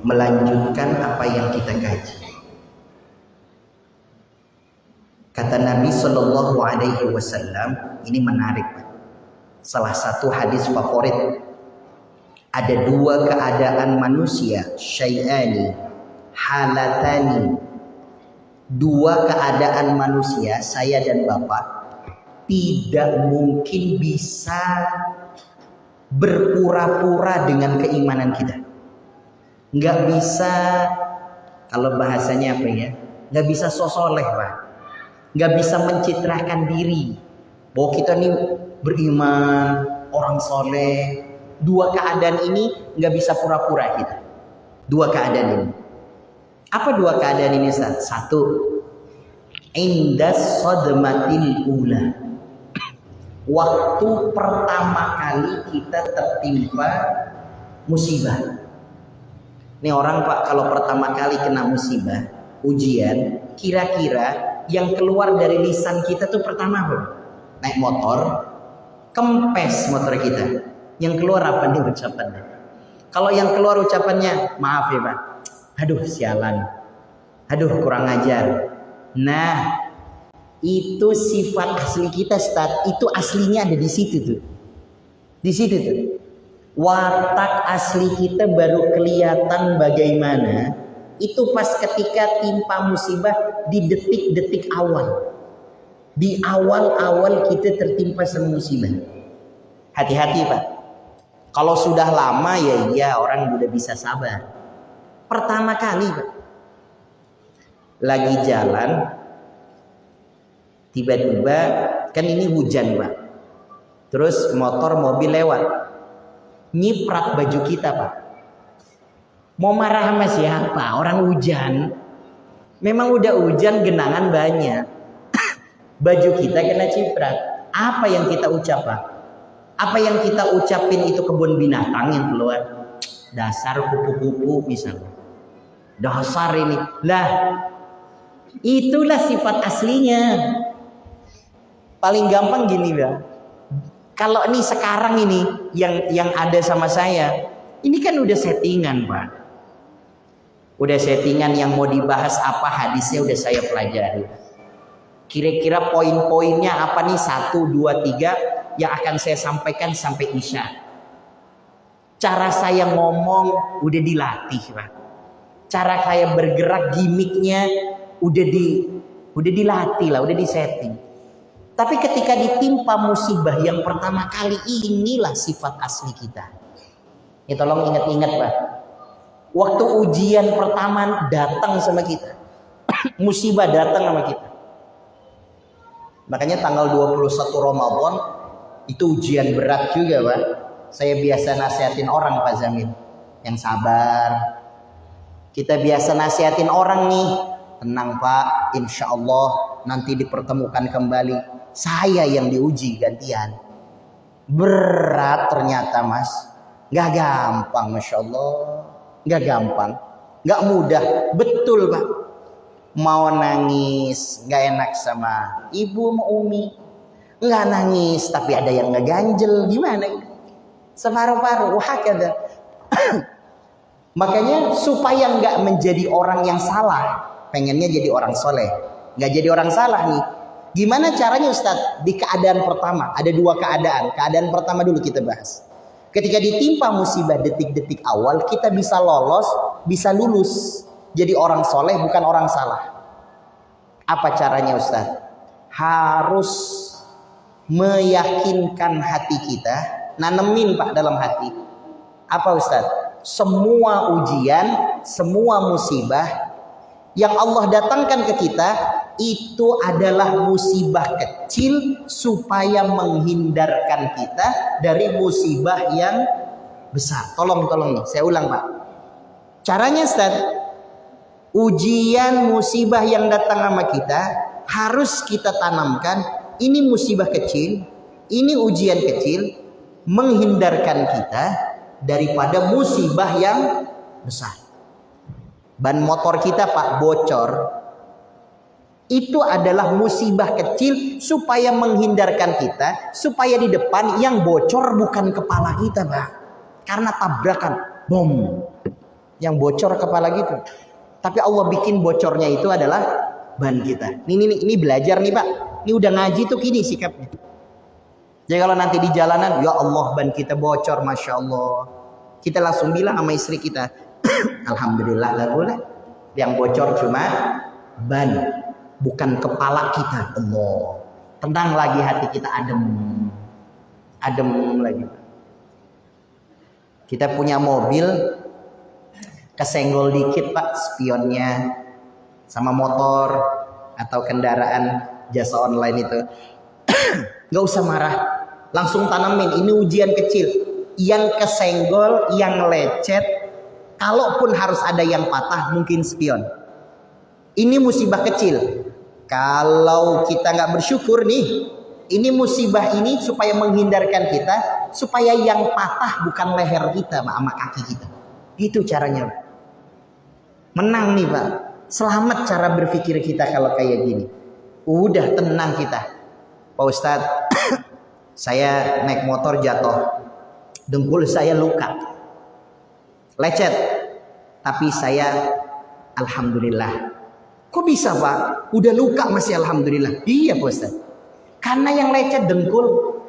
melanjutkan apa yang kita kaji. Kata Nabi Shallallahu Alaihi Wasallam, ini menarik, salah satu hadis favorit. Ada dua keadaan manusia, syai'ani halatani. Dua keadaan manusia, saya dan Bapak, tidak mungkin bisa berpura-pura dengan keimanan kita. Nggak bisa, kalau bahasanya apa ya, nggak bisa sosoleh Pak. Nggak bisa mencitrakan diri bahwa kita nih beriman, orang soleh. Dua keadaan ini nggak bisa pura-pura kita. Dua keadaan ini. Apa dua keadaan ini Ustaz? Satu, indas sodmatil ula. Waktu pertama kali kita tertimpa musibah. Ini orang Pak, kalau pertama kali kena musibah, ujian, kira-kira yang keluar dari lisan kita tuh pertama apa? Naik motor, kempes motor kita. Yang keluar apa nih ucapannya? Kalau yang keluar ucapannya, maaf ya Pak, aduh sialan, aduh kurang ajar. Nah, itu sifat asli kita Ustaz. Itu aslinya ada di situ tuh. Di situ tuh. Watak asli kita baru kelihatan bagaimana. Itu pas ketika timpa musibah di detik-detik awal. Di awal-awal kita tertimpa sama musibah. Hati-hati Pak. Kalau sudah lama ya orang udah bisa sabar. Pertama kali Pak, lagi jalan, tiba-tiba kan ini hujan Pak. Terus motor mobil lewat, nyiprat baju kita Pak. Mau marah sama siapa? Orang hujan. Memang udah hujan, genangan banyak. Baju kita kena ciprat. Apa yang kita ucap Pak? Apa yang kita ucapin itu kebun binatang yang keluar? Dasar kupu-kupu misalnya. Dasar ini. Lah, itulah sifat aslinya. Paling gampang gini Pak. Kalau ini sekarang ini yang ada sama saya, ini kan udah settingan Pak. Udah settingan, yang mau dibahas apa hadisnya udah saya pelajari. Kira-kira poin-poinnya apa nih, 1, 2, 3 yang akan saya sampaikan sampai Isya. Cara saya ngomong udah dilatih Pak. Cara saya bergerak gimiknya udah dilatih lah, udah disetting. Tapi ketika ditimpa musibah yang pertama kali, inilah sifat asli kita. Ya tolong ingat-ingat Pak. Waktu ujian pertama datang sama kita. Musibah datang sama kita. Makanya tanggal 21 Ramadan itu ujian berat juga Pak. Saya biasa nasihatin orang Pak Zamin, yang sabar. Kita biasa nasihatin orang nih, tenang Pak, insya Allah nanti dipertemukan kembali. Saya yang diuji gantian. Berat ternyata Mas. Gak gampang Masya Allah. Gak gampang, gak mudah. Betul Pak. Mau nangis gak enak sama ibu sama umi, gak nangis tapi ada yang ngeganjel, gimana? Separuh-paruh. Wah kada. Makanya supaya gak menjadi orang yang salah, pengennya jadi orang soleh, gak jadi orang salah nih. Gimana caranya Ustadz? Di keadaan pertama, ada dua keadaan. Keadaan pertama dulu kita bahas. Ketika ditimpa musibah detik-detik awal, kita bisa lolos, bisa lulus. Jadi orang soleh bukan orang salah. Apa caranya Ustadz? Harus meyakinkan hati kita. Nanemin Pak dalam hati. Apa Ustadz? Semua ujian, semua musibah yang Allah datangkan ke kita, itu adalah musibah kecil supaya menghindarkan kita dari musibah yang besar. Tolong nih, saya ulang Pak. Caranya Ustaz, ujian musibah yang datang sama kita harus kita tanamkan, ini musibah kecil, ini ujian kecil, menghindarkan kita daripada musibah yang besar. Ban motor kita Pak bocor, itu adalah musibah kecil supaya menghindarkan kita, supaya di depan yang bocor bukan kepala kita Pak, karena tabrakan bom. yang bocor kepala gitu. Tapi Allah bikin bocornya itu adalah ban kita. Ini belajar nih Pak. Ini udah ngaji tuh gini sikapnya. Jadi kalau nanti di jalanan, ya Allah ban kita bocor, Masya Allah. Kita langsung bilang sama istri kita, Alhamdulillah lah boleh. Yang bocor cuma ban, bukan kepala kita. Allah. Tenang lagi hati kita adem. Adem lagi. Kita punya mobil, kesenggol dikit Pak spionnya sama motor atau kendaraan jasa online itu. Gak usah marah, langsung tanamin. Ini ujian kecil. Yang kesenggol, yang lecet, kalaupun harus ada yang patah, mungkin spion. Ini musibah kecil. Kalau kita nggak bersyukur nih, ini musibah ini supaya menghindarkan kita, supaya yang patah bukan leher kita, Pak, sama kaki kita. Itu caranya. Menang nih Pak. Selamat cara berpikir kita kalau kayak gini. Udah tenang kita. Pak Ustadz, saya naik motor jatuh. Dengkul saya luka. Lecet. Tapi saya alhamdulillah. Kok bisa Pak? Udah luka masih alhamdulillah. Iya Pak Ustadz. Karena yang lecet dengkul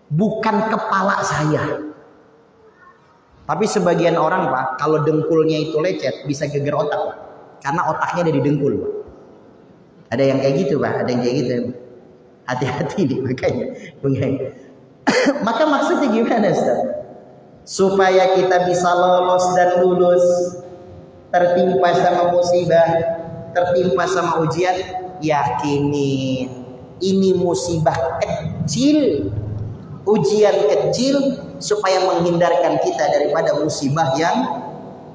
bukan kepala saya. Tapi sebagian orang Pak, kalau dengkulnya itu lecet bisa geger otak Pak. Karena otaknya ada di dengkul Pak. Ada yang kayak gitu Pak, ada yang kayak gitu. Hati-hati nih makanya. Maka maksudnya gimana Ustaz? Supaya kita bisa lolos dan lulus, tertimpa sama musibah, tertimpa sama ujian, yakini ini musibah kecil, ujian kecil, supaya menghindarkan kita daripada musibah yang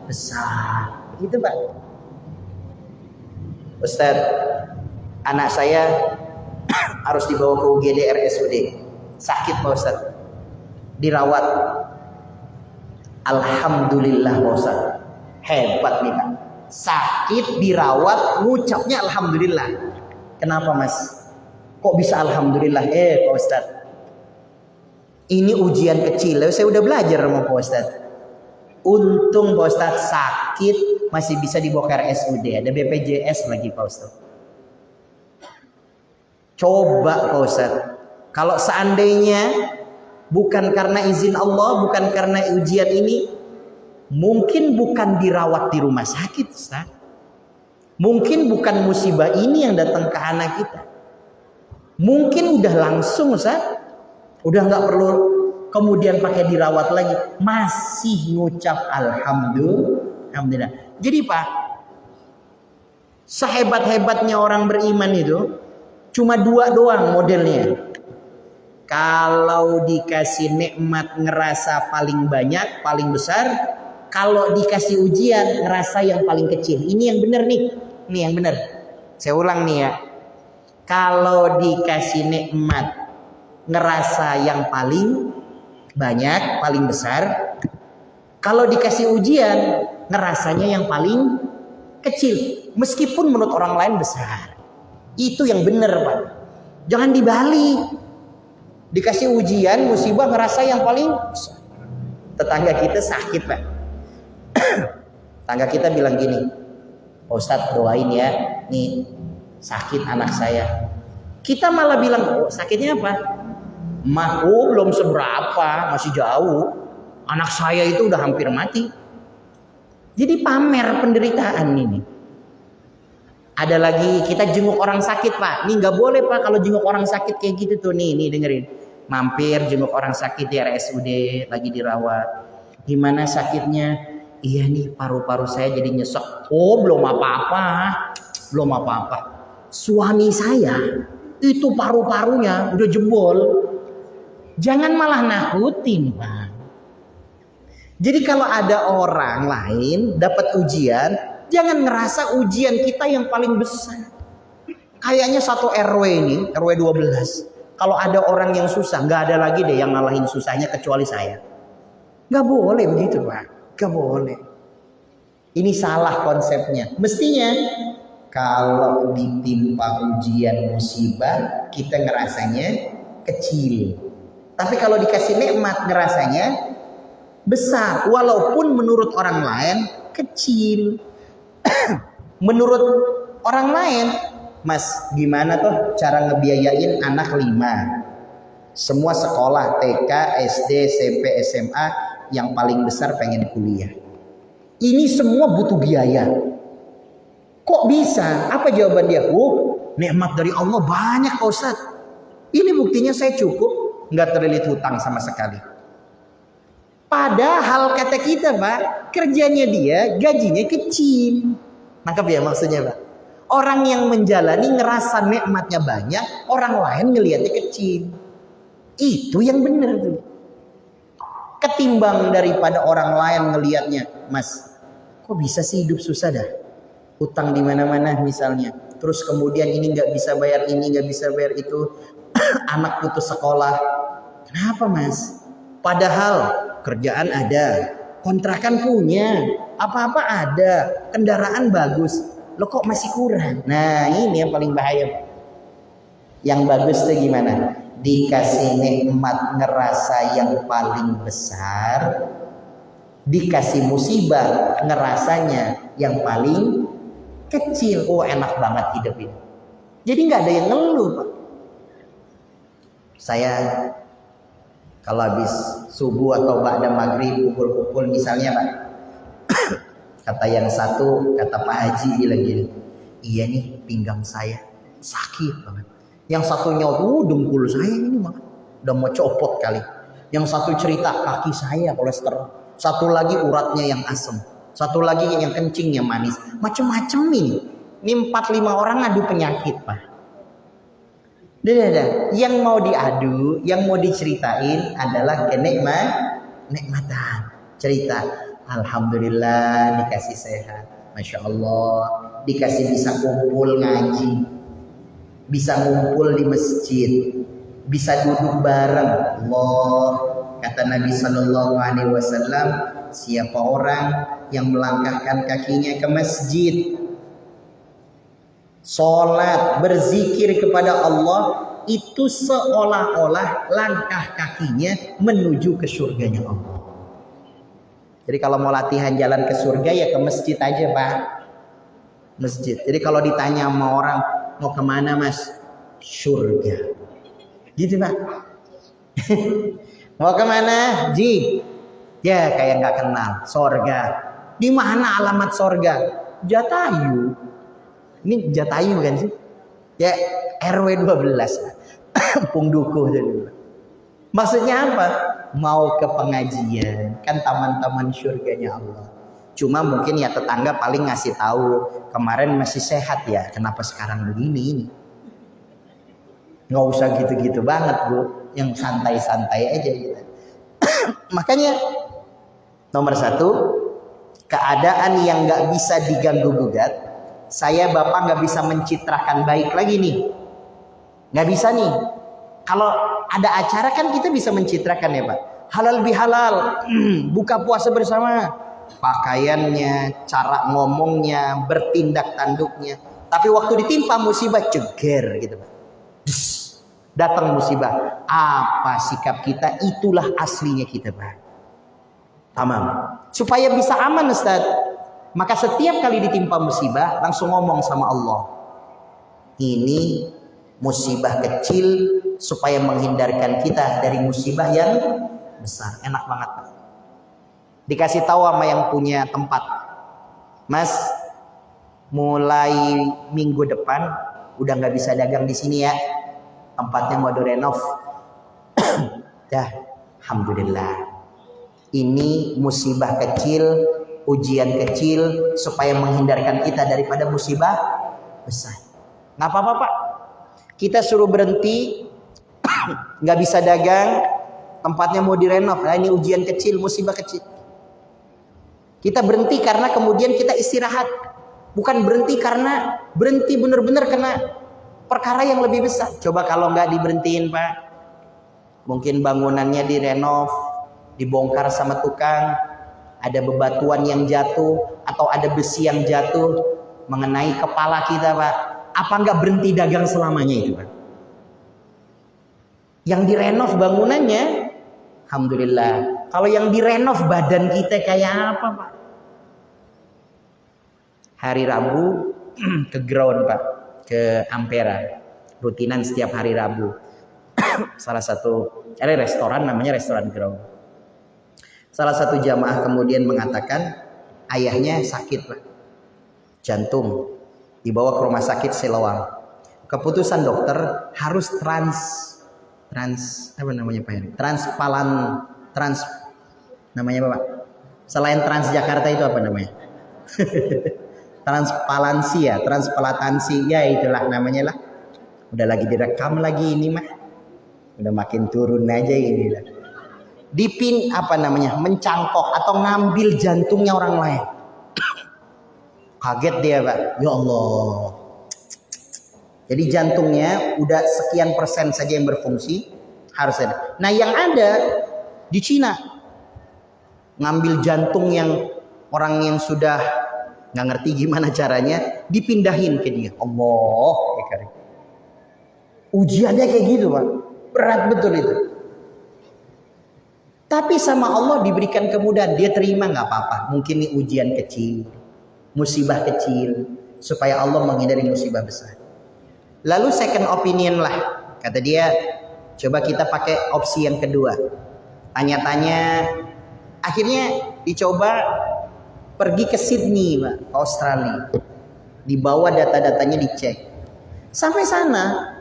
besar. Gitu Pak. Ustaz, anak saya harus dibawa ke UGD RSUD. Sakit Pak Ustaz. Dirawat. Alhamdulillah Pak Ustaz. Hebat nih Pak. Sakit dirawat, ngucapnya alhamdulillah. Kenapa Mas? Kok bisa alhamdulillah? Pak Ustaz, ini ujian kecil. Saya udah belajar sama Pak Ustaz. Untung Pak Ustaz sakit masih bisa dibawa ke RSUD. Ada BPJS lagi Pak Ustaz. Coba Pak Ustaz, kalau seandainya bukan karena izin Allah, bukan karena ujian ini, mungkin bukan dirawat di rumah sakit Ustaz. Mungkin bukan musibah ini yang datang ke anak kita. Mungkin udah langsung Ustaz. Udah nggak perlu kemudian pakai dirawat lagi, masih ngucap alhamdulillah. Jadi Pak, sehebat-hebatnya orang beriman itu cuma dua doang modelnya. Kalau dikasih nikmat ngerasa paling banyak, paling besar. Kalau dikasih ujian ngerasa yang paling kecil. Ini yang benar nih. Ini yang benar. Saya ulang nih ya. Kalau dikasih nikmat ngerasa yang paling banyak, paling besar. Kalau dikasih ujian ngerasanya yang paling kecil, meskipun menurut orang lain besar. Itu yang benar Pak. Jangan dibalik. Dikasih ujian, musibah ngerasa yang paling besar. Tetangga kita sakit Pak. Tetangga kita bilang gini, Pak Ustadz doain ya, nih sakit anak saya. Kita malah bilang, oh, sakitnya apa? Belum seberapa, masih jauh. Anak saya itu udah hampir mati. Jadi pamer penderitaan ini. Ada lagi kita jenguk orang sakit Pak. Nih nggak boleh Pak kalau jenguk orang sakit kayak gitu tuh. Nih dengerin. Mampir jenguk orang sakit di RSUD lagi dirawat. Gimana sakitnya? Iya nih paru-paru saya jadi nyesek. Oh belum apa-apa. Belum apa-apa. Suami saya itu paru-parunya udah jebol. Jangan malah nakutin Pak. Jadi kalau ada orang lain dapat ujian, jangan ngerasa ujian kita yang paling besar. Kayaknya satu RW ini, RW 12. Kalau ada orang yang susah, nggak ada lagi deh yang ngalahin susahnya kecuali saya. Nggak boleh begitu Pak. Nggak boleh. Ini salah konsepnya. Mestinya kalau ditimpa ujian musibah, kita ngerasanya kecil. Tapi kalau dikasih nikmat ngerasanya besar, walaupun menurut orang lain kecil. Menurut orang lain, Mas, gimana tuh cara ngebiayain anak 5? Semua sekolah TK, SD, SMP, SMA, yang paling besar pengen kuliah. Ini semua butuh biaya. Kok bisa? Apa jawaban dia? Nikmat dari Allah banyak Pak Ustadz. Ini buktinya saya cukup, nggak terlilit hutang sama sekali. Padahal kata kita Pak, kerjanya dia gajinya kecil. Nangkep ya maksudnya Pak? Orang yang menjalani ngerasa nikmatnya banyak, orang lain ngelihatnya kecil. Itu yang benar tuh. Ketimbang daripada orang lain ngelihatnya, Mas, kok bisa sih hidup susah dah? Utang di mana-mana misalnya. Terus kemudian ini nggak bisa bayar ini, nggak bisa bayar itu. Anak putus sekolah. Kenapa Mas? Padahal kerjaan ada, kontrakan punya, apa-apa ada, kendaraan bagus. Lo kok masih kurang? Nah ini yang paling bahaya. Yang bagus tuh gimana? Dikasih nikmat ngerasa yang paling besar, dikasih musibah ngerasanya yang paling kecil. Oh enak banget hidup ini. Jadi nggak ada yang ngeluh Pak. Saya kalau habis subuh atau ba'da maghrib kumpul-kumpul misalnya Pak, kata yang satu, kata Pak Haji bilang gini, iya nih pinggang saya sakit banget. Yang satunya dengkul saya ini mah udah mau copot kali. Yang satu cerita kaki saya kolesterol. Satu lagi uratnya yang asam. Satu lagi yang kencing yang manis. Macem-macem ini. Ini 4-5 orang adu penyakit Pak. Yang mau diadu, yang mau diceritain adalah kenikmatan. Cerita, alhamdulillah dikasih sehat, masya Allah, dikasih bisa kumpul ngaji, bisa ngumpul di masjid, bisa duduk bareng. Allah, kata Nabi Sallallahu Alaihi Wasallam, siapa orang yang melangkahkan kakinya ke masjid, sholat, berzikir kepada Allah, itu seolah-olah langkah kakinya menuju ke surganya Allah. Jadi kalau mau latihan jalan ke surga ya ke masjid aja Pak. Masjid. Jadi kalau ditanya sama orang, mau kemana Mas? Surga. Gitu Pak. Mau kemana? Ji. Ya kayak nggak kenal. Surga. Di mana alamat surga? Jatayu. Ini Jatayu kan sih? Ya RW 12. Pung Dukuh. Maksudnya apa? Mau ke pengajian. Kan taman-taman surganya Allah. Cuma mungkin ya tetangga paling ngasih tahu, kemarin masih sehat ya, kenapa sekarang begini ini? Nggak usah gitu-gitu banget Bu, yang santai-santai aja gitu. Makanya nomor 1, keadaan yang nggak bisa diganggu gugat. Saya Bapak nggak bisa mencitrakan baik lagi nih, nggak bisa nih. Kalau ada acara kan kita bisa mencitrakan ya Pak, halal bihalal, buka puasa bersama, pakaiannya, cara ngomongnya, bertindak tanduknya. Tapi waktu ditimpa musibah ceger gitu Pak. Datang musibah, apa sikap kita? Itulah aslinya kita Pak. Tamam. Supaya bisa aman Ustaz, maka setiap kali ditimpa musibah langsung ngomong sama Allah, ini musibah kecil supaya menghindarkan kita dari musibah yang besar. Enak banget Pak. Dikasih tahu sama yang punya tempat, Mas, mulai minggu depan udah nggak bisa dagang di sini ya, tempatnya mau direnov. Dah, alhamdulillah. Ini musibah kecil, ujian kecil supaya menghindarkan kita daripada musibah besar. Nggak apa-apa Pak. Kita suruh berhenti, nggak bisa dagang, tempatnya mau direnov. Nah, ini ujian kecil, musibah kecil. Kita berhenti karena kemudian kita istirahat. Bukan berhenti karena berhenti benar-benar kena perkara yang lebih besar. Coba kalau nggak diberhentiin Pak, mungkin bangunannya direnov, dibongkar sama tukang, ada bebatuan yang jatuh atau ada besi yang jatuh mengenai kepala kita Pak. Apa nggak berhenti dagang selamanya itu Pak? Yang direnov bangunannya, alhamdulillah Kalau yang direnov badan kita kayak apa, Pak? Hari Rabu ke ground, Pak, ke Ampera. Rutinan setiap hari Rabu. Salah satu ada restoran namanya restoran ground. Salah satu jamaah kemudian mengatakan ayahnya sakit, Pak. Jantung. Dibawa ke rumah sakit Siloam. Keputusan dokter harus apa namanya, Pak? Namanya apa, Pak? Selain Transjakarta itu apa namanya? Transplantansi ya itulah namanya lah. Udah lagi direkam lagi ini mah. Udah makin turun aja ini lah. Mencangkok atau ngambil jantungnya orang lain. Kaget dia, Pak. Ya Allah. Jadi jantungnya udah sekian persen saja yang berfungsi, harus ada. Nah, yang ada di Cina ngambil jantung yang orang yang sudah nggak ngerti gimana caranya, dipindahin ke dia. Allah, ya karim. Ujiannya kayak gitu, Pak. Berat betul itu. Tapi sama Allah diberikan kemudahan, dia terima nggak apa-apa. Mungkin ini ujian kecil, musibah kecil, supaya Allah menghindari musibah besar. Lalu second opinion lah, kata dia, coba kita pakai opsi yang kedua. Tanya-tanya, akhirnya dicoba pergi ke Sydney, Pak, ke Australia. Dibawa data-datanya dicek. Sampai sana,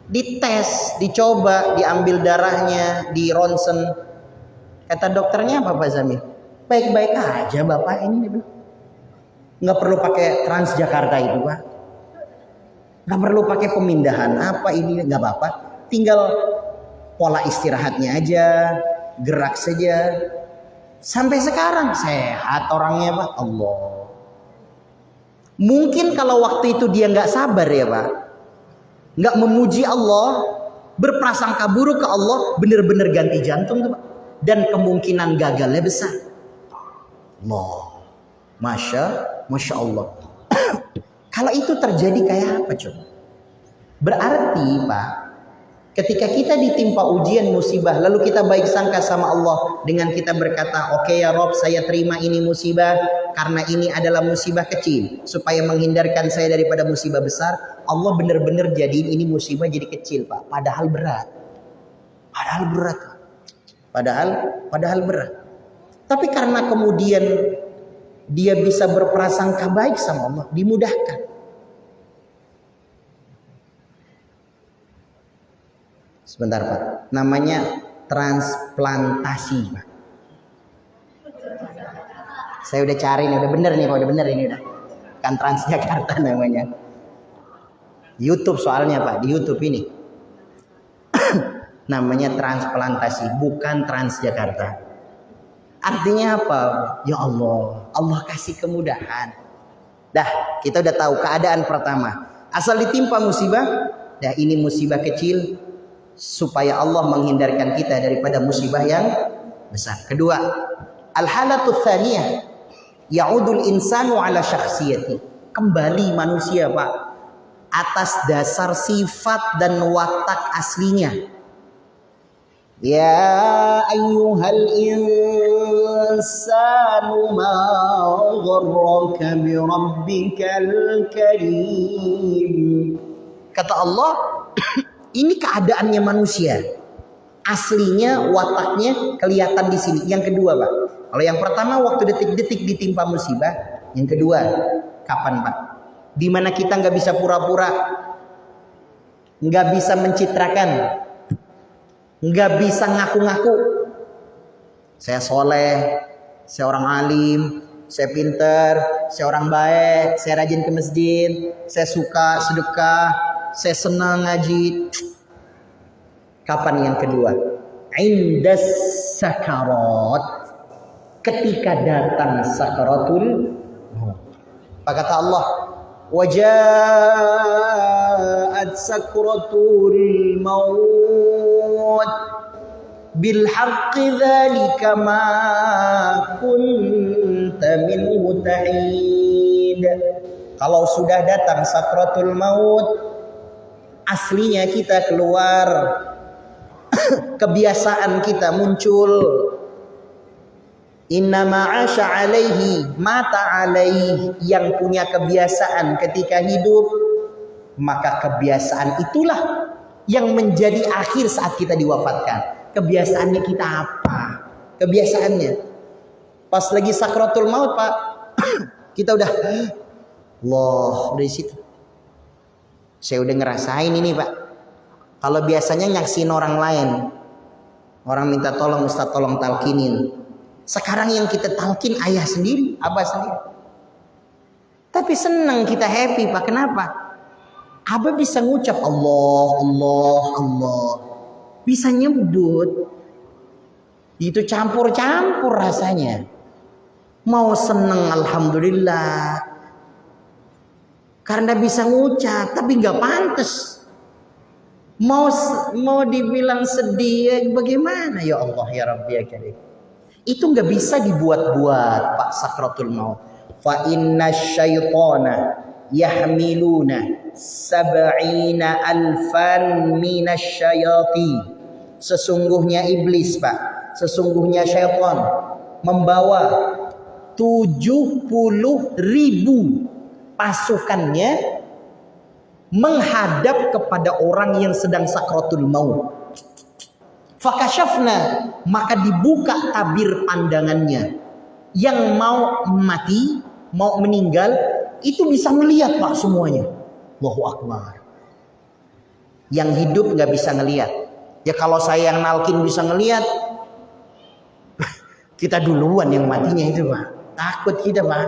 dites, dicoba, diambil darahnya, di ronsen. Kata dokternya apa, Pak Zamil? Baik-baik aja Bapak ini. Nggak perlu pakai Transjakarta itu, Pak. Nggak perlu pakai pemindahan apa ini, nggak apa-apa. Tinggal pola istirahatnya aja, gerak saja. Sampai sekarang sehat orangnya, Pak. Allah. Mungkin kalau waktu itu dia nggak sabar ya, Pak, nggak memuji Allah, berprasangka buruk ke Allah, bener-bener ganti jantung tuh, Pak. Dan kemungkinan gagalnya besar. Allah, masya Allah. Kalau itu terjadi kayak apa, coba? Berarti, Pak, ketika kita ditimpa ujian musibah, lalu kita baik sangka sama Allah dengan kita berkata, oke ya Rob, saya terima ini musibah karena ini adalah musibah kecil, supaya menghindarkan saya daripada musibah besar. Allah benar-benar jadiin ini musibah jadi kecil, Pak. Padahal berat. Padahal berat. Tapi karena kemudian dia bisa berprasangka baik sama Allah, dimudahkan. Sebentar, Pak. Namanya transplantasi, Pak. Saya udah cari nih, udah bener nih, udah bener ini udah. Kan Transjakarta namanya. YouTube soalnya, Pak, di YouTube ini. Namanya transplantasi, bukan Transjakarta. Artinya apa? Ya Allah, Allah kasih kemudahan. Dah, kita udah tahu keadaan pertama. Asal ditimpa musibah, dah ini musibah kecil, supaya Allah menghindarkan kita daripada musibah yang besar. Kedua, al-halatu tsaniyah, ya'udul insanu ala syakhsiyati. Kembali manusia, Pak, atas dasar sifat dan watak aslinya. Ya ayyuhal insanu ma gharraka bi rabbikal karim. Kata Allah, ini keadaannya manusia. Aslinya, wataknya kelihatan di sini. Yang kedua, Pak. Kalau yang pertama waktu detik-detik ditimpa musibah. Yang kedua, kapan, Pak? Dimana kita nggak bisa pura-pura, nggak bisa mencitrakan, nggak bisa ngaku-ngaku. Saya soleh, saya orang alim, saya pinter, saya orang baik, saya rajin ke masjid, saya suka sedekah, saya senang ngaji. Kapan yang kedua? Indas sakarat, ketika datang sakaratul maut. Apa kata Allah? Wajaat sakaratul maut bil haqqi dzalika ma kunta minhu tahid. Kalau sudah datang sakaratul maut, aslinya kita keluar kebiasaan kita muncul. Inna ma'asha alaihi mata alaihi, yang punya kebiasaan ketika hidup, maka kebiasaan itulah yang menjadi akhir saat kita diwafatkan. Kebiasaannya kita apa? Kebiasaannya pas lagi sakratul maut, Pak, kita udah di situ. Saya udah ngerasain ini, Pak. Kalau biasanya nyaksin orang lain, orang minta tolong, Ustaz tolong talkinin. Sekarang yang kita talkin ayah sendiri, abah sendiri. Tapi senang kita, happy, Pak. Kenapa? Abah bisa ngucap Allah, Allah, Allah. Bisa nyebut. Itu campur-campur rasanya. Mau senang alhamdulillah. Karena bisa ngucap, tapi nggak pantas. Mau dibilang sedih, bagaimana? Ya Allah, ya Rabbi, ya Karim. Itu nggak bisa dibuat-buat, Pak, sakratul maut. Fa inna syaitana yahmiluna sab'ina alfan minasyayati. Sesungguhnya iblis, Pak, sesungguhnya syaitan membawa 70.000 pasukannya menghadap kepada orang yang sedang sakratul maut. Fakashafna, maka dibuka tabir pandangannya. Yang mau mati, mau meninggal, itu bisa melihat, Pak, semuanya. Allahu Akbar. Yang hidup nggak bisa ngelihat. Ya kalau saya yang nalkin bisa ngelihat, kita duluan yang matinya itu, Pak. Takut kita, Pak.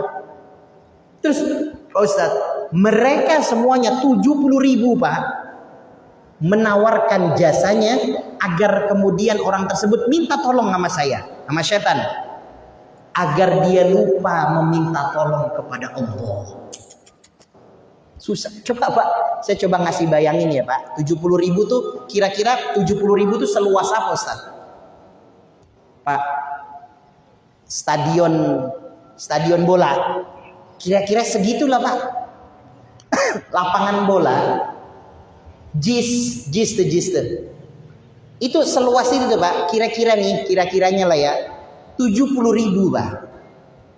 Terus Pak Ustadz, mereka semuanya 70.000, Pak, menawarkan jasanya agar kemudian orang tersebut minta tolong sama saya, sama setan, agar dia lupa meminta tolong kepada Allah. Susah. Coba, Pak, saya coba ngasih bayangin ya, Pak. 70.000 tuh kira-kira 70.000 tuh seluas apa, Ustaz? Pak, stadion bola. Kira-kira segitulah, Pak. Lapangan bola. Jis. Itu seluas itu tuh, Pak. Kira-kiranya lah ya. 70.000, Pak.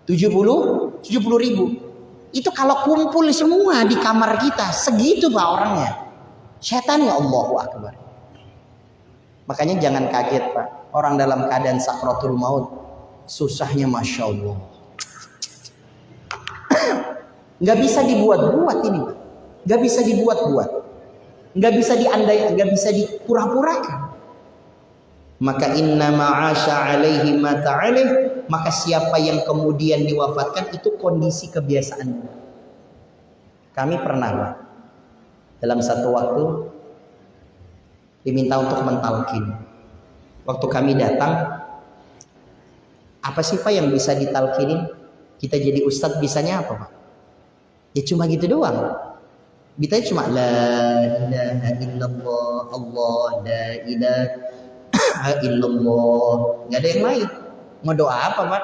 70.000. Itu kalau kumpul semua di kamar kita, segitu, Pak, orangnya. Setannya, Allahu Akbar. Makanya jangan kaget, Pak. Orang dalam keadaan sakratul maut susahnya Masya Allah. Nggak bisa dibuat-buat ini, Pak. Nggak bisa dibuat-buat. Nggak bisa diandai, nggak bisa dipura-purakan. Maka inna ma'asha alaihi mata alaih, maka siapa yang kemudian diwafatkan itu kondisi kebiasaan. Kami pernah, Pak, dalam satu waktu diminta untuk mentalkin. Waktu kami datang, apa sih, Pak, yang bisa ditalkinin? Kita jadi ustadz bisanya apa, Pak? Ya cuma gitu doang. Bitanya cuma la ilaha illallah, Allah la ilaha illallah. Nggak ada yang lain. Mau doa apa, Pak?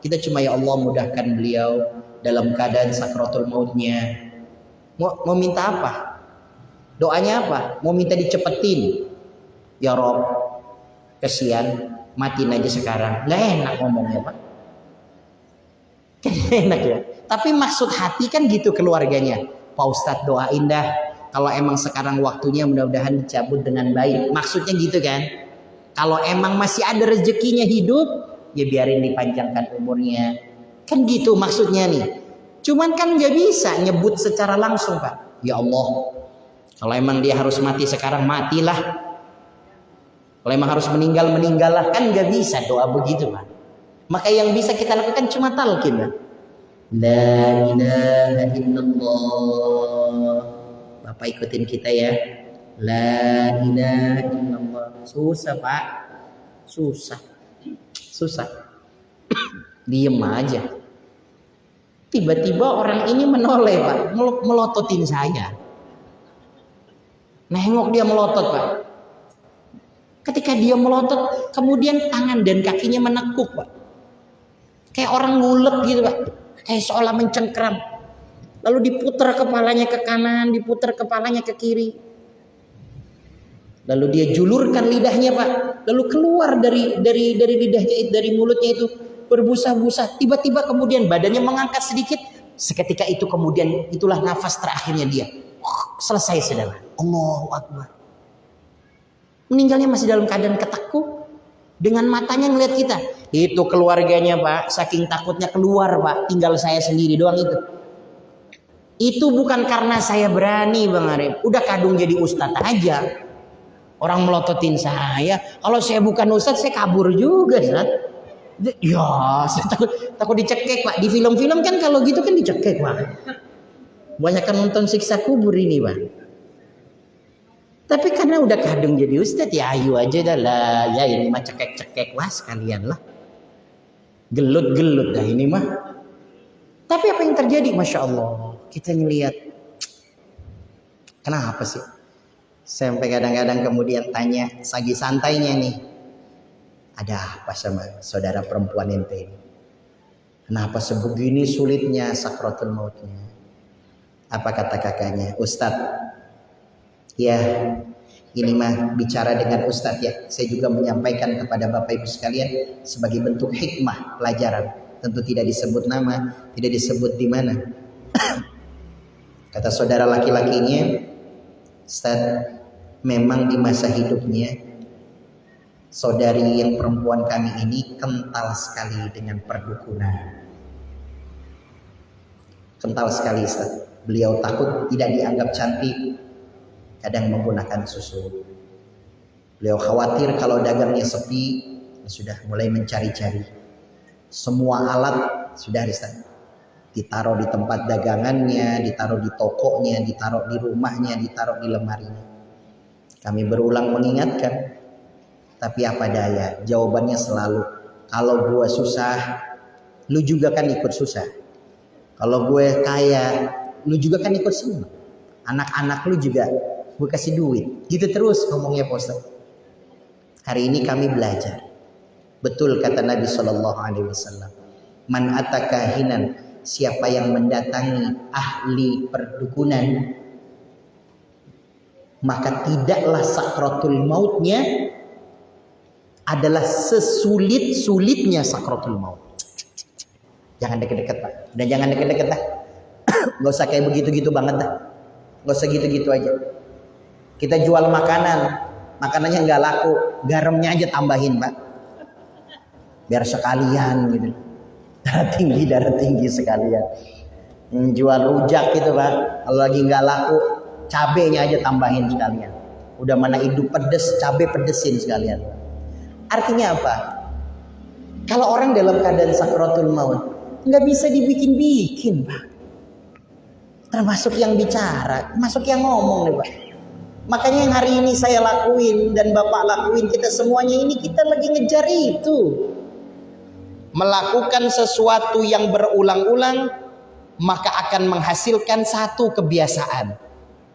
Kita cuma ya Allah mudahkan beliau dalam keadaan sakratul mautnya. Mau minta apa? Doanya apa? Mau minta dicepetin. Ya Rob, kesian, matiin aja sekarang. Nggak enak ngomongnya, Pak. Enak ya. Tapi maksud hati kan gitu keluarganya. Pak Ustadz doain dah. Kalau emang sekarang waktunya mudah-mudahan dicabut dengan baik. Maksudnya gitu kan. Kalau emang masih ada rezekinya hidup, ya biarin dipanjangkan umurnya. Kan gitu maksudnya nih. Cuman kan gak bisa nyebut secara langsung, Pak. Ya Allah, kalau emang dia harus mati sekarang, matilah. Kalau emang harus meninggal, meninggallah. Kan gak bisa doa begitu, Pak. Maka yang bisa kita lakukan cuma talqin, Pak. La ilaha illallah. Bapak ikutin kita ya. La ilaha illallah. Susah, Pak. Susah. Diem aja. Tiba-tiba orang ini menoleh, Pak, melototin saya. Nengok dia melotot, Pak. Ketika dia melotot, kemudian tangan dan kakinya menekuk, Pak. Kayak orang ngulek gitu, Pak. Kayak seolah mencengkram. Lalu diputar kepalanya ke kanan, diputar kepalanya ke kiri. Lalu dia julurkan lidahnya Pak. Lalu keluar dari lidahnya, dari mulutnya itu berbusa-busa. Tiba-tiba kemudian badannya mengangkat sedikit. Seketika itu kemudian itulah nafas terakhirnya dia. Selesai saudara. Allahu Akbar. Meninggalnya masih dalam keadaan ketakut. Dengan matanya ngeliat kita. Itu keluarganya Pak. Saking takutnya keluar Pak. Tinggal saya sendiri doang itu. Itu bukan karena saya berani Bang Arif. Udah kadung jadi ustadz aja. Orang melototin saya. Kalau saya bukan ustadz saya kabur juga. Ustadz. Ya saya takut dicekek Pak. Di film-film kan kalau gitu kan dicekek Pak. Banyak kan nonton siksa kubur ini Pak. Tapi karena udah kadung jadi ustadz ya ayo aja dah lah. Ya ini mah cekek-cekek wah sekalian lah. Gelut-gelut dah ini mah. Tapi apa yang terjadi? Masya Allah. Kita ngelihat. Kenapa sih? Sampai kadang-kadang kemudian tanya, sagi santainya nih, ada apa sama saudara perempuan ente ini? Kenapa sebegini sulitnya sakratul mautnya? Apa kata kakaknya? Ustadz, ya ini mah bicara dengan Ustadz ya. Saya juga menyampaikan kepada Bapak Ibu sekalian sebagai bentuk hikmah pelajaran. Tentu tidak disebut nama, tidak disebut di mana. Kata saudara laki-lakinya, Ustadz, memang di masa hidupnya saudari yang perempuan kami ini kental sekali dengan perdukunan. Kental sekali Ustaz. Beliau takut tidak dianggap cantik, kadang menggunakan susu. Beliau khawatir kalau dagangnya sepi, sudah mulai mencari-cari. Semua alat sudah Ustaz. Ditaruh di tempat dagangannya, ditaruh di tokonya, ditaruh di rumahnya, ditaruh di lemarinya. Kami berulang mengingatkan, tapi apa daya? Jawabannya selalu, kalau gue susah, lu juga kan ikut susah. Kalau gue kaya, lu juga kan ikut senang. Anak-anak lu juga gue kasih duit. Gitu terus ngomongnya Pak Ustaz. Hari ini kami belajar. Betul kata Nabi SAW. Man atakahinan, siapa yang mendatangi ahli perdukunan, maka tidaklah sakratul mautnya adalah sesulit-sulitnya sakratul maut. Jangan deket-deket Pak. Dan jangan deket-deket dah. Gak usah kayak begitu-gitu banget dah. Gak usah gitu-gitu aja. Kita jual makanan, makanannya nggak laku, garamnya aja tambahin Pak. Biar sekalian gitu. Darah tinggi sekalian. Jual rujak gitu Pak. Kalau lagi nggak laku, cabenya aja tambahin sekalian. Udah mana hidup pedes, cabe pedesin sekalian. Artinya apa? Kalau orang dalam keadaan sakratul maut nggak bisa dibikin-bikin Pak. Termasuk yang bicara, termasuk yang ngomong nih Pak. Makanya yang hari ini saya lakuin dan Bapak lakuin, kita semuanya ini kita lagi ngejar itu. Melakukan sesuatu yang berulang-ulang maka akan menghasilkan satu kebiasaan.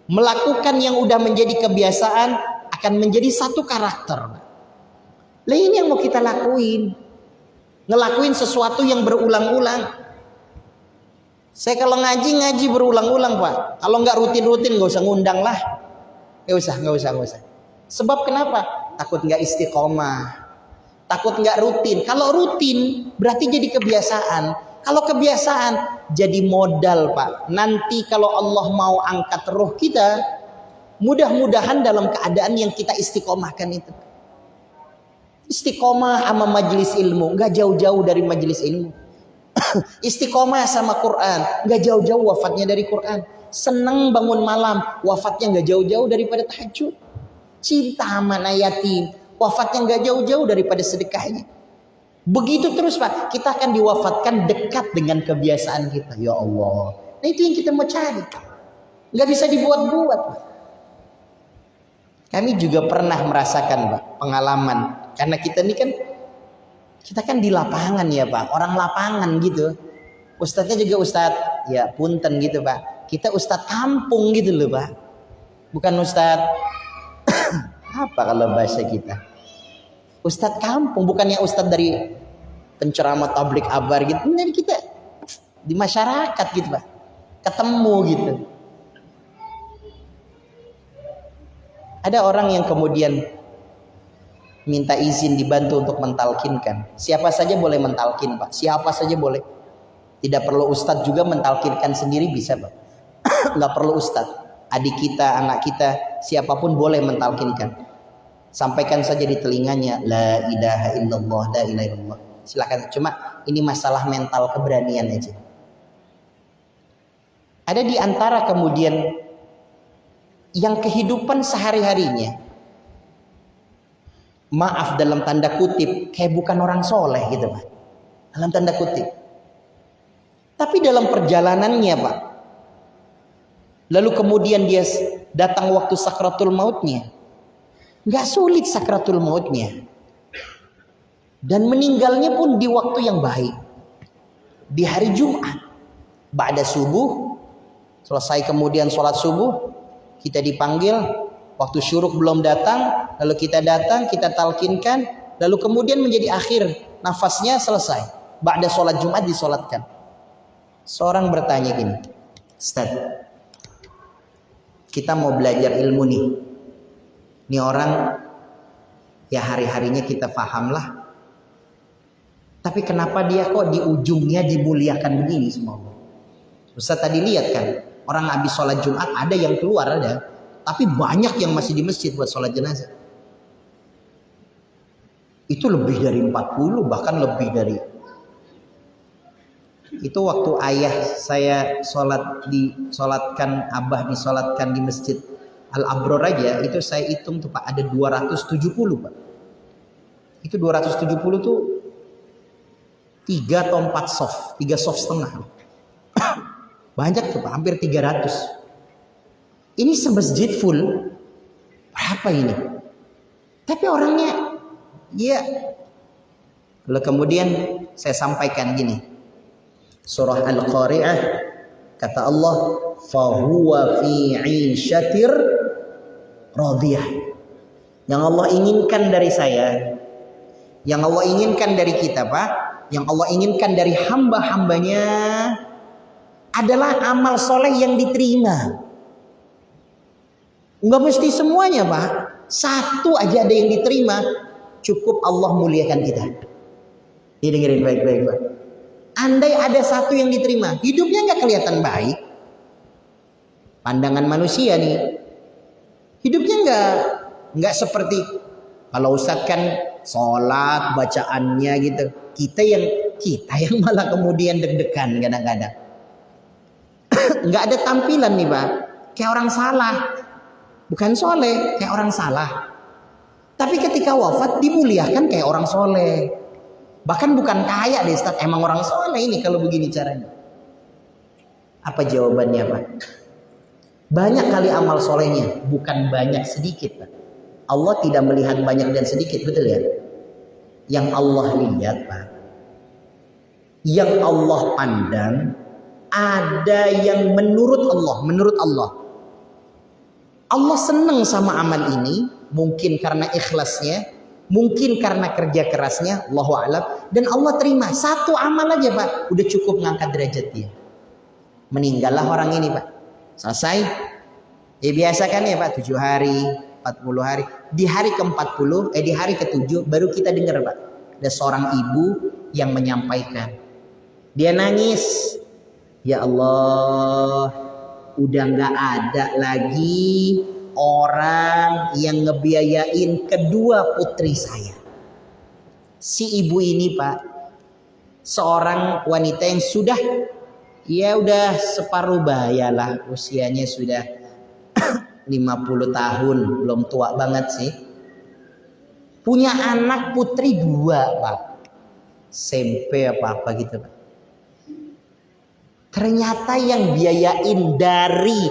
Melakukan yang udah menjadi kebiasaan akan menjadi satu karakter. Lah ini yang mau kita lakuin. Ngelakuin sesuatu yang berulang-ulang. Saya kalau ngaji berulang-ulang Pak. Kalau nggak rutin-rutin nggak usah ngundang lah. Nggak usah. Sebab kenapa? Takut nggak istiqomah. Takut nggak rutin. Kalau rutin berarti jadi kebiasaan. Kalau kebiasaan jadi modal Pak. Nanti kalau Allah mau angkat roh kita, mudah-mudahan dalam keadaan yang kita istiqomahkan itu. Istiqomah sama majelis ilmu, nggak jauh-jauh dari majelis ilmu. Istiqomah sama Quran, nggak jauh-jauh wafatnya dari Quran. Seneng bangun malam, wafatnya nggak jauh-jauh daripada tahajud. Cinta sama yatim, wafatnya nggak jauh-jauh daripada sedekahnya. Begitu terus Pak, kita akan diwafatkan dekat dengan kebiasaan kita. Ya Allah, nah itu yang kita mau cari. Nggak bisa dibuat-buat Pak. Kami juga pernah merasakan Pak, pengalaman. Karena kita ini kan, kita kan di lapangan ya Pak, orang lapangan gitu. Ustadznya juga ustadz, ya punten gitu Pak. Kita ustadz kampung gitu loh Pak. Bukan ustadz, apa kalau bahasa kita? Ustadz kampung, bukannya ustadz dari penceramah tablik abar gitu. Jadi kita di masyarakat gitu Pak. Ketemu gitu. Ada orang yang kemudian minta izin dibantu untuk mentalkinkan. Siapa saja boleh mentalkin, Pak. Siapa saja boleh. Tidak perlu ustadz juga mentalkinkan sendiri bisa, Pak. Nggak perlu ustadz. Adik kita, anak kita, siapapun boleh mentalkinkan. Sampaikan saja di telinganya, la ilaha illallah, la ilaha illallah. Silakan. Cuma ini masalah mental keberanian aja. Ada di antara kemudian yang kehidupan sehari-harinya, maaf dalam tanda kutip, kayak bukan orang soleh gitu, Pak. Dalam tanda kutip. Tapi dalam perjalanannya, Pak, lalu kemudian dia datang waktu sakratul mautnya, nggak sulit sakratul mautnya, dan meninggalnya pun di waktu yang baik, di hari Jumat, ba'da subuh, selesai kemudian sholat subuh, kita dipanggil, waktu syuruk belum datang, lalu kita datang, kita talkinkan, lalu kemudian menjadi akhir nafasnya selesai, ba'da sholat Jumat disolatkan. Seorang bertanya gini, Ustaz, kita mau belajar ilmu nih. Ini orang ya hari-harinya kita paham lah. Tapi kenapa dia kok di ujungnya dimuliakan begini semua? Ustaz tadi lihat kan, orang habis sholat Jumat ada yang keluar ada, tapi banyak yang masih di masjid buat sholat jenazah. Itu lebih dari 40, bahkan lebih dari. Itu waktu ayah saya disolatkan, abah disolatkan di masjid Al-Abror aja, itu saya hitung tuh Pak, ada 270 Pak. Itu 270 tuh 3 atau 4 soft, 3 soft setengah. Banyak tuh Pak, hampir 300. Ini semasjid full, berapa ini? Tapi orangnya, ya. Lalu kemudian saya sampaikan gini, surah Al-Qari'ah, kata Allah, fahuwa fi 'ishatir radiyah. Yang Allah inginkan dari saya, yang Allah inginkan dari kita Pak, yang Allah inginkan dari hamba-hambanya adalah amal soleh yang diterima. Enggak mesti semuanya Pak, satu aja ada yang diterima, cukup Allah muliakan kita. Ini dengerin baik-baik Pak. Andai ada satu yang diterima, hidupnya nggak kelihatan baik. Pandangan manusia nih, hidupnya nggak seperti kalau Ustadz kan sholat bacaannya gitu. Kita yang malah kemudian deg-degan kadang-kadang. Nggak ada tampilan nih Pak, kayak orang salah, bukan soleh, kayak orang salah. Tapi ketika wafat dimuliakan kayak orang soleh. Bahkan bukan kaya deh Ustaz, emang orang soleh ini kalau begini caranya. Apa jawabannya Pak? Banyak kali amal solehnya, bukan banyak sedikit Pak. Allah tidak melihat banyak dan sedikit, betul ya? Yang Allah lihat Pak, yang Allah pandang, ada yang menurut Allah. Allah senang sama amal ini, mungkin karena ikhlasnya, mungkin karena kerja kerasnya, Allahu a'lam, dan Allah terima. Satu amal aja Pak, udah cukup ngangkat derajat dia. Meninggallah orang ini Pak, selesai. Ya biasa kan ya Pak, 7 hari, 40 hari. Di hari ke-40, di hari ke-7 baru kita dengar Pak, ada seorang ibu yang menyampaikan. Dia nangis, ya Allah, udah gak ada lagi orang yang ngebiayain kedua putri saya. Si ibu ini Pak, seorang wanita yang sudah separuh baya lah, usianya sudah 50 tahun, belum tua banget sih. Punya anak putri 2 Pak, SMP apa gitu Pak. Ternyata yang biayain dari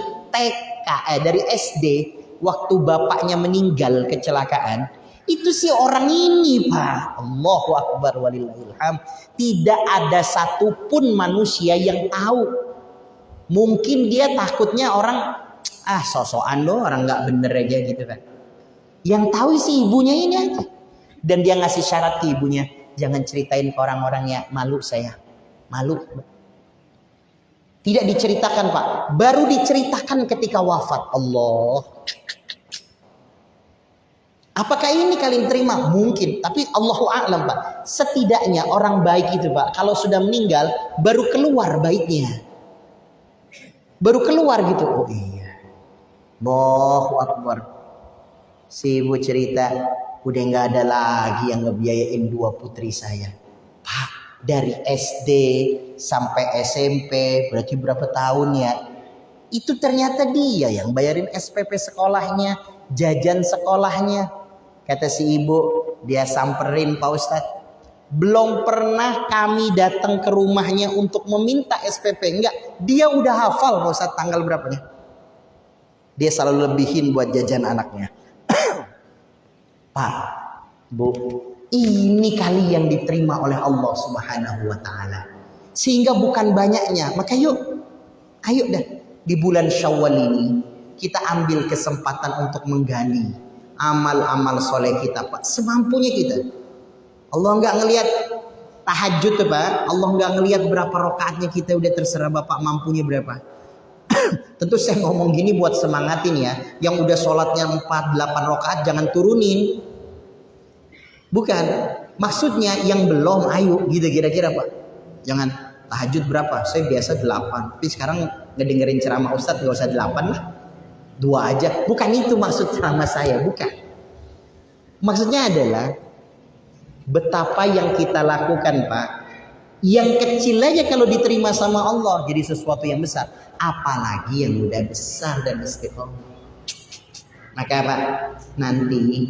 dari SD waktu bapaknya meninggal kecelakaan, itu si orang ini Pak. Allahu Akbar walillahilham. Tidak ada satupun manusia yang tahu. Mungkin dia takutnya orang sosokan loh, orang nggak bener aja gitu kan. Yang tahu si ibunya ini aja. Dan dia ngasih syarat ke ibunya, jangan ceritain ke orang-orang ya, malu saya. Malu. Tidak diceritakan Pak, baru diceritakan ketika wafat. Allah. Apakah ini kalian terima? Mungkin, tapi Allahu a'lam Pak. Setidaknya orang baik itu Pak, kalau sudah meninggal baru keluar baiknya. Baru keluar gitu. Oh iya. Allahu Akbar. Si ibu cerita, udah nggak ada lagi yang ngebiayain 2 putri saya. Pak, dari SD sampai SMP, berarti berapa tahun ya? Itu ternyata dia yang bayarin SPP sekolahnya, jajan sekolahnya. Kata si ibu, dia samperin Pak Ustadz. Belum pernah kami datang ke rumahnya untuk meminta SPP. Enggak, dia udah hafal Pak Ustadz tanggal berapanya. Dia selalu lebihin buat jajan anaknya. Pak, Bu, ini kali yang diterima oleh Allah Subhanahu wa taala. Sehingga bukan banyaknya. Maka yuk, ayo dah di bulan Syawal ini kita ambil kesempatan untuk menggali amal-amal soleh kita Pak, semampunya kita. Allah nggak ngelihat tahajud tuh Pak, Allah nggak ngelihat berapa rakaatnya kita, udah terserah Bapak mampunya berapa. Tentu saya ngomong gini buat semangatin ya, yang udah sholatnya 4-8 rakaat jangan turunin. Bukan, maksudnya yang belum ayo gitu kira-kira Pak. Jangan tahajud berapa, saya biasa 8, tapi sekarang ngedengerin ceramah Ustadz nggak usah 8 lah. 2 aja, bukan itu maksud ceramah saya, bukan. Maksudnya adalah betapa yang kita lakukan Pak, yang kecil aja kalau diterima sama Allah jadi sesuatu yang besar, apalagi yang udah besar dan istiqomah. Maka Pak, nanti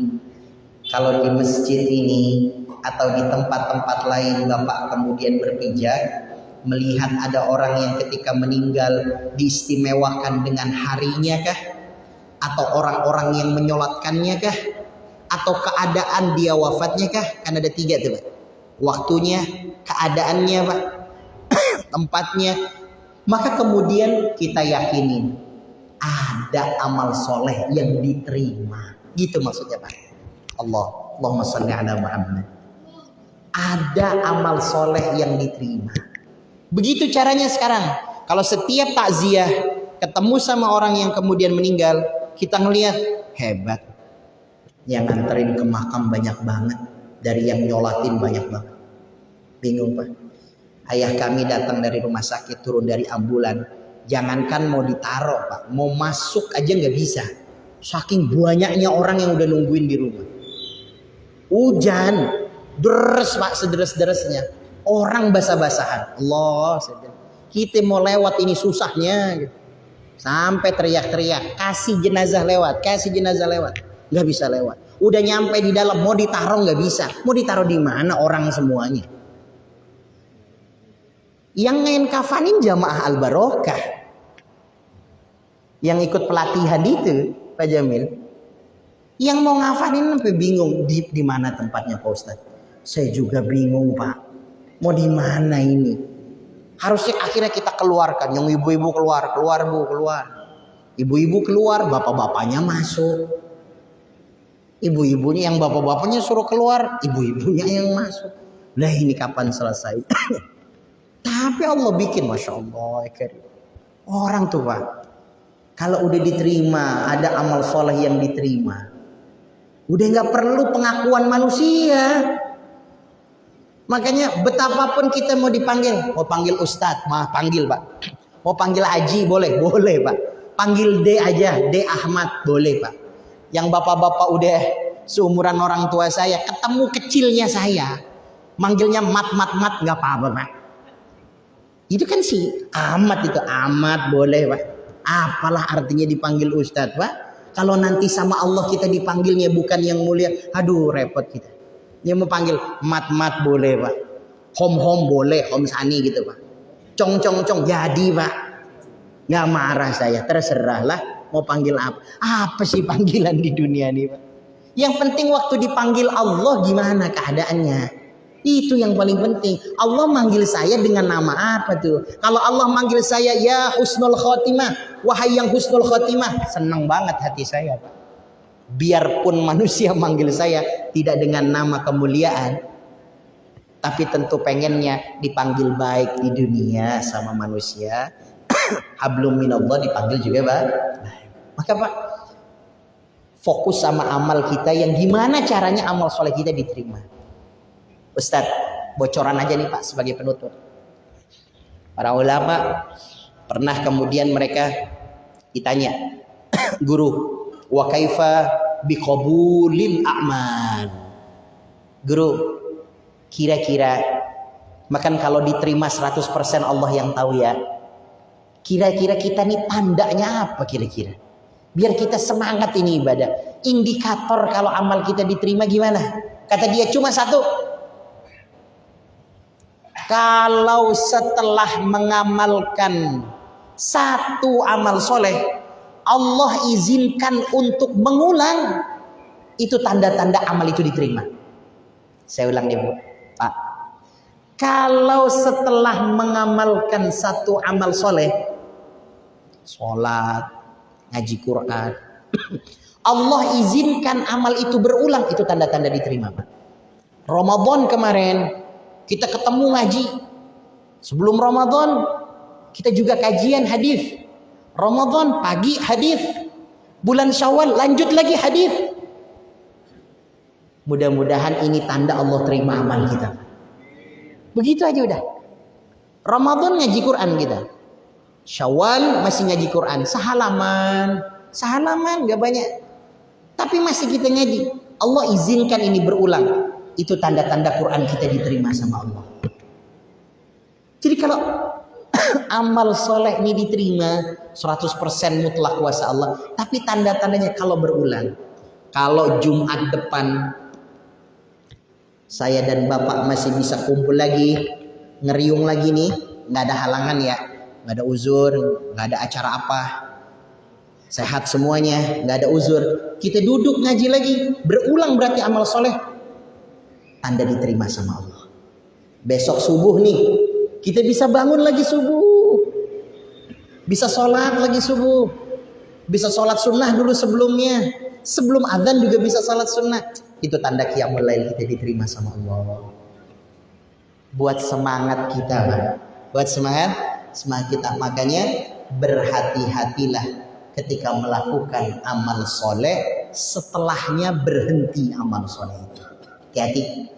kalau di masjid ini atau di tempat-tempat lain Bapak kemudian berpijak melihat ada orang yang ketika meninggal diistimewakan dengan harinya kah? Atau orang-orang yang menyolatkannya kah? Atau keadaan dia wafatnya kah? Kan ada 3 tuh Pak. Waktunya, keadaannya Pak, tempatnya. Maka kemudian kita yakinin ada amal soleh yang diterima. Gitu maksudnya Pak. Allahumma sholli ala Muhammad. Ada amal soleh yang diterima. Begitu caranya sekarang. Kalau setiap takziah ketemu sama orang yang kemudian meninggal, kita ngelihat hebat. Yang nganterin ke makam banyak banget, dari yang nyolatin banyak banget. Bingung Pak. Ayah kami datang dari rumah sakit, turun dari ambulan, jangankan mau ditaruh Pak, mau masuk aja nggak bisa. Saking banyaknya orang yang udah nungguin di rumah. Hujan deres Pak, sederes-deresnya. Orang basah-basahan. Allah, kita mau lewat ini susahnya gitu. Sampai teriak-teriak, kasih jenazah lewat, kasih jenazah lewat. Nggak bisa lewat. Udah nyampe di dalam, mau ditaruh nggak bisa. Mau ditaruh di mana orang semuanya? Yang ngain kafanin jamaah Al-Barokah. Yang ikut pelatihan itu, Pak Jamil. Yang mau ngafanin sampai bingung di mana tempatnya Pak Ustadz. Saya juga bingung Pak. Mau di mana ini? Harusnya akhirnya kita keluarkan. Yang ibu-ibu keluar Bu, keluar. Ibu-ibu keluar, bapak-bapaknya masuk. Ibu-ibunya yang bapak-bapaknya suruh keluar, ibu-ibunya yang masuk. Nah ini kapan selesai? Tapi Allah bikin, Masya Allah. Orang tuh Pak, kalau udah diterima, ada amal soleh yang diterima, udah nggak perlu pengakuan manusia. Makanya betapapun kita mau dipanggil, mau panggil Ustadz, panggil Pak. Mau panggil Haji boleh, boleh Pak. Panggil D aja, D Ahmad boleh Pak. Yang bapak-bapak udah seumuran orang tua saya, ketemu kecilnya saya, manggilnya mat nggak apa-apa Pak. Itu kan si Ahmad, itu Ahmad boleh Pak. Apalah artinya dipanggil Ustadz Pak? Kalau nanti sama Allah kita dipanggilnya bukan yang mulia, aduh repot kita. Dia mau panggil mat boleh Pak. Hom boleh, Hom Sani gitu Pak. Cong jadi Pak. Nggak marah saya, terserahlah. Mau panggil apa? Apa sih panggilan di dunia ini Pak? Yang penting waktu dipanggil Allah gimana keadaannya. Itu yang paling penting. Allah manggil saya dengan nama apa tuh? Kalau Allah manggil saya ya husnul khotimah, wahai yang husnul khotimah, senang banget hati saya Pak. Biarpun manusia manggil saya tidak dengan nama kemuliaan, tapi tentu pengennya dipanggil baik di dunia sama manusia. Hablum minallah dipanggil juga Pak. Maka Pak, fokus sama amal kita, yang gimana caranya amal soleh kita diterima. Ustadz, bocoran aja nih Pak sebagai penutup. Para ulama pernah kemudian mereka ditanya, guru, wa kaifa biqabulil a'mal. Guru, kira-kira, makan kalau diterima 100% Allah yang tahu ya. Kira-kira kita nih tandanya apa kira-kira? Biar kita semangat ini ibadah. Indikator kalau amal kita diterima gimana? Kata dia cuma satu. Kalau setelah mengamalkan satu amal soleh, Allah izinkan untuk mengulang, itu tanda-tanda amal itu diterima. Saya ulang nih Bu, Pak. Kalau setelah mengamalkan satu amal soleh, sholat, ngaji Quran, Allah izinkan amal itu berulang, itu tanda-tanda diterima Pak. Ramadan kemarin kita ketemu ngaji. Sebelum Ramadan kita juga kajian hadis. Ramadan pagi hadis. Bulan Syawal lanjut lagi hadis. Mudah-mudahan ini tanda Allah terima amal kita. Begitu aja udah. Ramadan ngaji Quran kita. Syawal masih ngaji Quran. Sehalaman gak banyak. Tapi masih kita ngaji. Allah izinkan ini berulang. Itu tanda-tanda Quran kita diterima sama Allah. Jadi kalau amal soleh ini diterima 100% mutlak kuasa Allah. Tapi tanda-tandanya kalau berulang. Kalau Jumat depan saya dan Bapak masih bisa kumpul lagi, ngeriung lagi nih, nggak ada halangan ya, nggak ada uzur, nggak ada acara apa, sehat semuanya, nggak ada uzur, kita duduk ngaji lagi, berulang berarti amal soleh, tanda diterima sama Allah. Besok subuh nih, kita bisa bangun lagi subuh, bisa sholat lagi subuh, bisa sholat sunnah dulu sebelumnya, sebelum adzan juga bisa sholat sunnah. Itu tanda qiyamul lail kita diterima sama Allah. Buat semangat kita, Pak. Buat semangat kita. Makanya berhati-hatilah ketika melakukan amal soleh, setelahnya berhenti amal soleh itu. Hati-hati.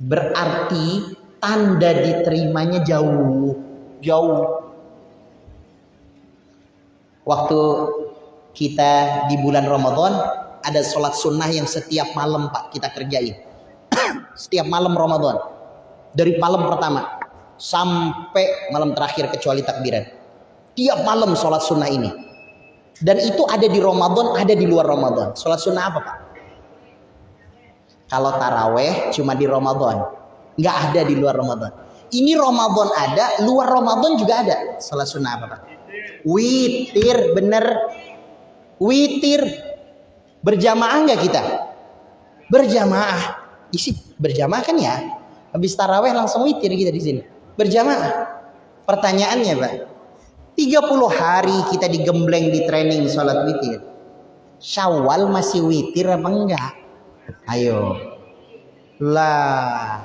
Berarti tanda diterimanya jauh. Waktu kita di bulan Ramadan ada sholat sunnah yang setiap malam Pak kita kerjain. Setiap malam Ramadan, dari malam pertama sampai malam terakhir kecuali takbiran, tiap malam sholat sunnah ini. Dan itu ada di Ramadan, ada di luar Ramadan. Sholat sunnah apa Pak? Kalau taraweh cuma di Ramadan, nggak ada di luar Ramadan. Ini Ramadan ada, luar Ramadan juga ada. Sholat sunnah apa Pak? Witir, bener. Witir. Berjamaah nggak kita? Berjamaah. Isi berjamaah kan ya? Habis taraweh langsung witir kita di sini. Berjamaah. Pertanyaannya Pak, 30 hari kita digembleng di training sholat witir. Syawal masih witir apa enggak? Ayo. Lah,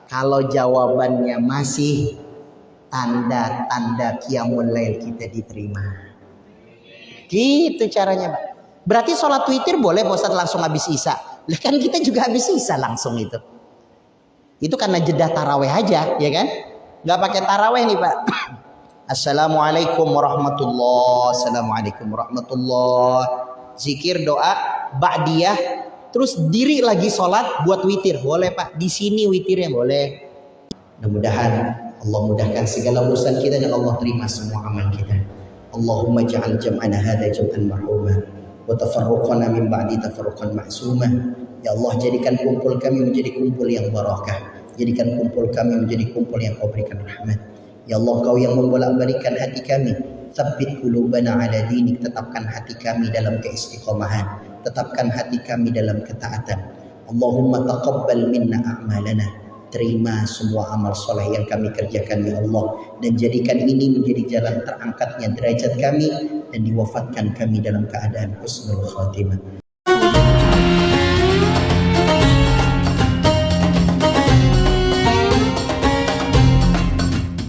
kalau jawabannya masih, tanda-tanda qiyamul lail kita diterima. Gitu caranya Pak. Berarti sholat witir boleh Pak Ustadz langsung habis isya. Lah kan kita juga habis isya langsung itu. Itu karena jeda taraweh aja, ya kan? Nggak pakai taraweh nih Pak. Assalamualaikum warahmatullahi. Assalamualaikum warahmatullahi. Zikir, doa, ba'diyah, terus diri lagi sholat buat witir. Boleh Pak. Di sini witirnya boleh. Mudah-mudahan Allah mudahkan segala urusan kita dan Allah terima semua amal kita. Allahumma ja'al jam'ana hadha jam'an marhumah wa tafarruqana min ba'di tafarruqan ma'sumah. Ya Allah, jadikan kumpul kami menjadi kumpul yang barakah. Jadikan kumpul kami menjadi kumpul yang Kau berikan rahmat. Ya Allah, Kau yang membolak-balikan hati kami. Tsabbit qulubana ala dinik, tetapkan hati kami dalam keistiqomahan. Tetapkan hati kami dalam ketaatan. Allahumma taqabbal minna a'malana. Terima semua amal soleh yang kami kerjakan ya Allah, dan jadikan ini menjadi jalan terangkatnya derajat kami dan diwafatkan kami dalam keadaan husnul khatimah.